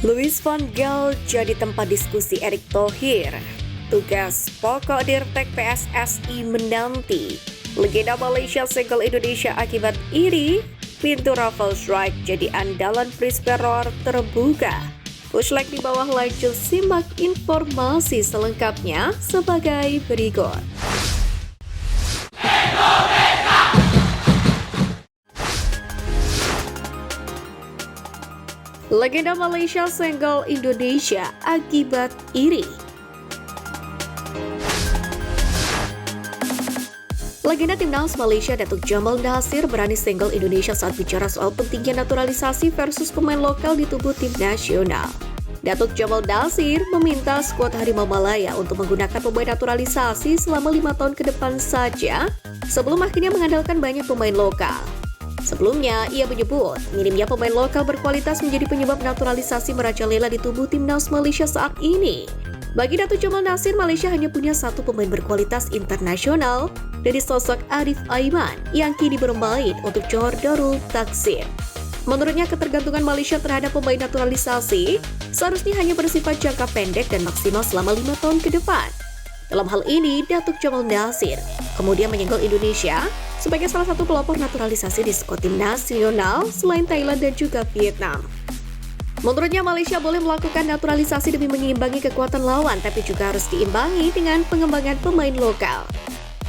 Louis van Gaal jadi tempat diskusi Erick Thohir. Tugas pokok Dirtek PSSI menanti. Legenda Malaysia segel Indonesia akibat iri. Pintu Raffles Strike jadi andalan Brisbane Roar terbuka. Push like di bawah, lanjut simak informasi selengkapnya sebagai berikut. Legenda Malaysia senggol Indonesia akibat iri. Legenda timnas Malaysia Datuk Jamal Nasir berani senggol Indonesia saat bicara soal pentingnya naturalisasi versus pemain lokal di tubuh tim nasional. Datuk Jamal Nasir meminta skuad Harimau Malaya untuk menggunakan pemain naturalisasi selama 5 tahun ke depan saja sebelum akhirnya mengandalkan banyak pemain lokal. Sebelumnya, ia menyebut minimnya pemain lokal berkualitas menjadi penyebab naturalisasi merajalela di tubuh timnas Malaysia saat ini. Bagi Datuk Jamal Nasir, Malaysia hanya punya satu pemain berkualitas internasional dari sosok Arif Aiman yang kini bermain untuk Johor Darul Takzim. Menurutnya, ketergantungan Malaysia terhadap pemain naturalisasi seharusnya hanya bersifat jangka pendek dan maksimal selama 5 tahun ke depan. Dalam hal ini, Datuk Jamal Nasir kemudian menyenggol Indonesia sebagai salah satu pelopor naturalisasi di skuad tim nasional selain Thailand dan juga Vietnam. Menurutnya, Malaysia boleh melakukan naturalisasi demi mengimbangi kekuatan lawan, tapi juga harus diimbangi dengan pengembangan pemain lokal.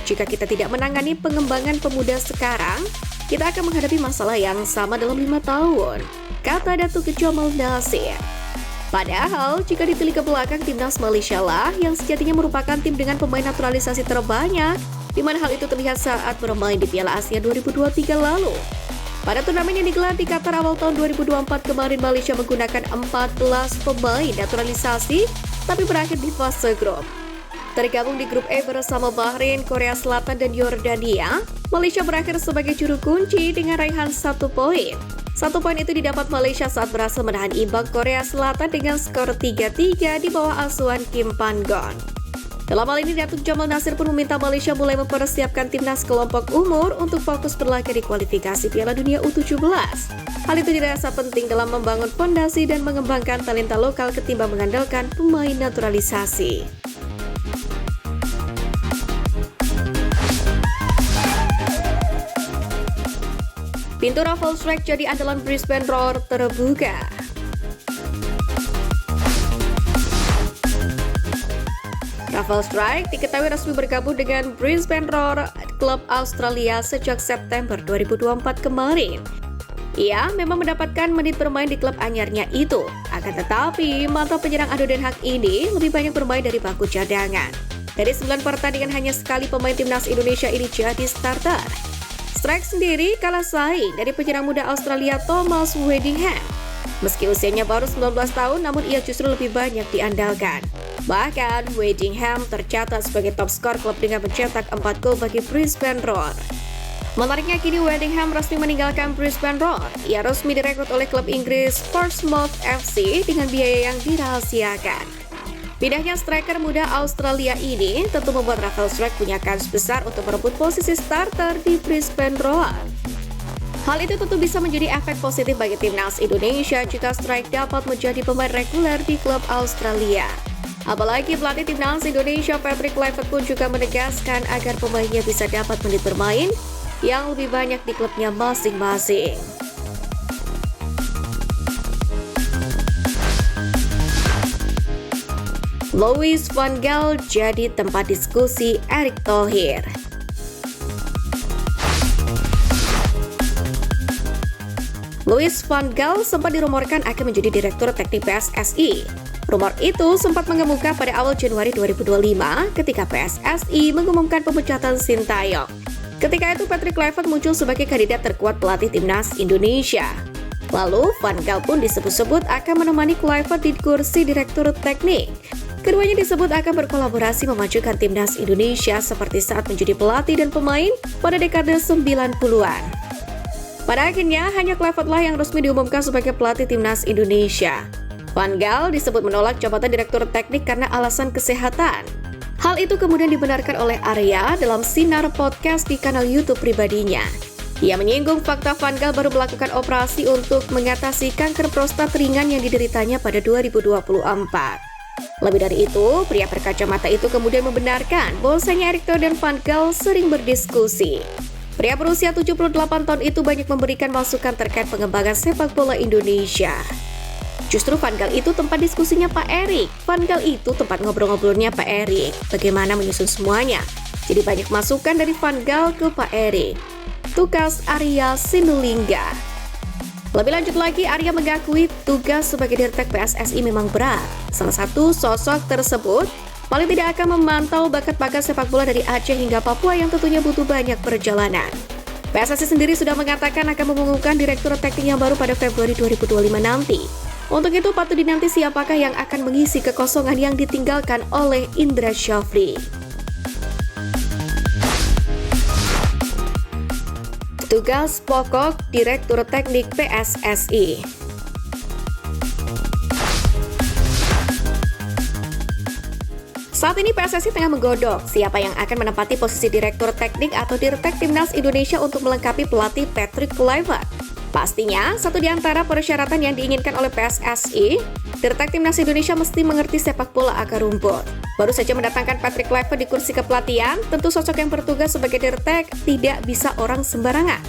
Jika kita tidak menangani pengembangan pemuda sekarang, kita akan menghadapi masalah yang sama dalam 5 tahun, kata Datuk Jamal Nasir. Padahal, jika ditilik ke belakang, timnas Malaysia lah yang sejatinya merupakan tim dengan pemain naturalisasi terbanyak, di mana hal itu terlihat saat bermain di Piala Asia 2023 lalu. Pada turnamen yang digelar di Qatar awal tahun 2024 kemarin, Malaysia menggunakan 14 pemain naturalisasi, tapi berakhir di fase grup. Tergabung di grup E bersama Bahrain, Korea Selatan, dan Yordania, Malaysia berakhir sebagai juru kunci dengan raihan 1 poin. 1 poin itu didapat Malaysia saat berhasil menahan imbang Korea Selatan dengan skor 3-3 di bawah asuhan Kim Pan-gon. Dalam hal ini, Datuk Jamal Nasir pun meminta Malaysia mulai mempersiapkan timnas kelompok umur untuk fokus berlaga di kualifikasi Piala Dunia U17. Hal itu dirasa penting dalam membangun fondasi dan mengembangkan talenta lokal ketimbang mengandalkan pemain naturalisasi. Pintu Raffles Strike jadi andalan Brisbane Roar terbuka. Raffles Strike diketahui resmi bergabung dengan Brisbane Roar, klub Australia sejak September 2024 kemarin. Ia memang mendapatkan menit bermain di klub anyarnya itu. Akan tetapi, mantan penyerang Ado Den Haag ini lebih banyak bermain dari bangku cadangan. Dari 9 pertandingan, hanya sekali pemain timnas Indonesia ini jadi starter. Strike sendiri kalah saing dari penyerang muda Australia Thomas Weddingham. Meski usianya baru 19 tahun, namun ia justru lebih banyak diandalkan. Bahkan, Weddingham tercatat sebagai top skor klub dengan mencetak 4 gol bagi Brisbane Roar. Menariknya, kini Weddingham resmi meninggalkan Brisbane Roar. Ia resmi direkrut oleh klub Inggris Portsmouth FC dengan biaya yang dirahasiakan. Pindahnya striker muda Australia ini tentu membuat Raffles Strike punya kans besar untuk merebut posisi starter di Brisbane Roar. Hal itu tentu bisa menjadi efek positif bagi timnas Indonesia jika Strike dapat menjadi pemain reguler di klub Australia. Apalagi pelatih timnas Indonesia Patrick Kluivert pun juga menegaskan agar pemainnya bisa dapat menit bermain yang lebih banyak di klubnya masing-masing. Louis van Gaal jadi tempat diskusi Erick Thohir. Louis van Gaal sempat dirumorkan akan menjadi direktur teknik PSSI. Rumor itu sempat mengemuka pada awal Januari 2025 ketika PSSI mengumumkan pemecatan Sintayong. Ketika itu, Patrick Kluivert muncul sebagai kandidat terkuat pelatih timnas Indonesia. Lalu, Van Gaal pun disebut-sebut akan menemani Kluivert di kursi direktur teknik. Keduanya disebut akan berkolaborasi memajukan timnas Indonesia seperti saat menjadi pelatih dan pemain pada dekade 90-an. Pada akhirnya, hanya Kluivert lah yang resmi diumumkan sebagai pelatih timnas Indonesia. Van Gaal disebut menolak jabatan direktur teknik karena alasan kesehatan. Hal itu kemudian dibenarkan oleh Arya dalam Sinar Podcast di kanal YouTube pribadinya. Ia menyinggung fakta Van Gaal baru melakukan operasi untuk mengatasi kanker prostat ringan yang dideritanya pada 2024. Lebih dari itu, pria berkacamata itu kemudian membenarkan bahwasanya Erick Thohir dan Van Gaal sering berdiskusi. Pria berusia 78 tahun itu banyak memberikan masukan terkait pengembangan sepak bola Indonesia. Justru Van Gaal itu tempat diskusinya Pak Erick. Van Gaal itu tempat ngobrol-ngobrolnya Pak Erick. Bagaimana menyusun semuanya. Jadi banyak masukan dari Van Gaal ke Pak Erick. Tugas Arya Sinulinga. Lebih lanjut lagi, Arya mengakui tugas sebagai Dirtek PSSI memang berat. Salah satu sosok tersebut paling tidak akan memantau bakat-bakat sepak bola dari Aceh hingga Papua yang tentunya butuh banyak perjalanan. PSSI sendiri sudah mengatakan akan mengumumkan direktur teknik yang baru pada Februari 2025 nanti. Untuk itu patut dinanti siapakah yang akan mengisi kekosongan yang ditinggalkan oleh Indra Syafri. Tugas pokok Direktur Teknik PSSI. Saat ini PSSI tengah menggodok siapa yang akan menempati posisi Direktur Teknik atau Dirtek Timnas Indonesia untuk melengkapi pelatih Patrick Kluivert. Pastinya, satu di antara persyaratan yang diinginkan oleh PSSI, Dirtek Timnas Indonesia mesti mengerti sepak bola akar rumput. Baru saja mendatangkan Patrick Kluivert di kursi kepelatihan, tentu sosok yang bertugas sebagai Dirtek tidak bisa orang sembarangan.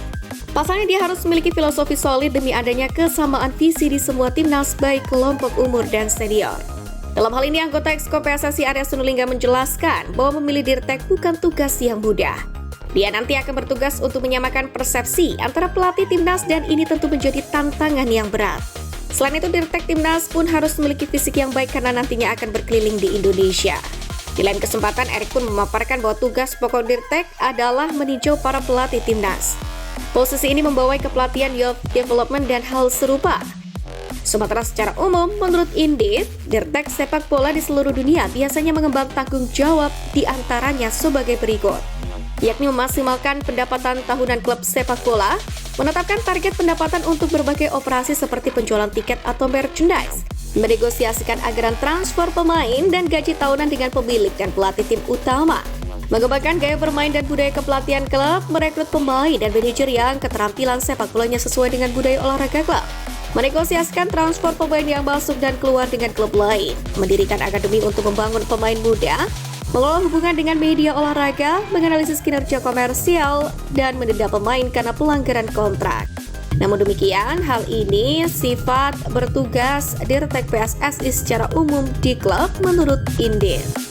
Pasalnya dia harus memiliki filosofi solid demi adanya kesamaan visi di semua timnas baik kelompok umur dan senior. Dalam hal ini, anggota Exco PSSI Arya Sinulinga menjelaskan bahwa memilih Dirtek bukan tugas yang mudah. Dia nanti akan bertugas untuk menyamakan persepsi antara pelatih timnas dan ini tentu menjadi tantangan yang berat. Selain itu, Dirtek Timnas pun harus memiliki fisik yang baik karena nantinya akan berkeliling di Indonesia. Di lain kesempatan, Erick pun memaparkan bahwa tugas pokok Dirtek adalah meninjau para pelatih timnas. Posisi ini membawai kepelatihan youth development dan hal serupa. Sementara secara umum, menurut Indit, Dirtek sepak bola di seluruh dunia biasanya mengemban tanggung jawab di antaranya sebagai berikut. Yakni memaksimalkan pendapatan tahunan klub sepak bola, menetapkan target pendapatan untuk berbagai operasi seperti penjualan tiket atau merchandise, menegosiasikan anggaran transfer pemain dan gaji tahunan dengan pemilik dan pelatih tim utama, mengembangkan gaya bermain dan budaya kepelatihan klub, merekrut pemain dan manajer yang keterampilan sepak bolanya sesuai dengan budaya olahraga klub, menegosiasikan transfer pemain yang masuk dan keluar dengan klub lain, mendirikan akademi untuk membangun pemain muda, mengelola hubungan dengan media olahraga, menganalisis kinerja komersial, dan mendenda pemain karena pelanggaran kontrak. Namun demikian, hal ini sifat bertugas Dirtek PSSI secara umum di klub menurut Indit.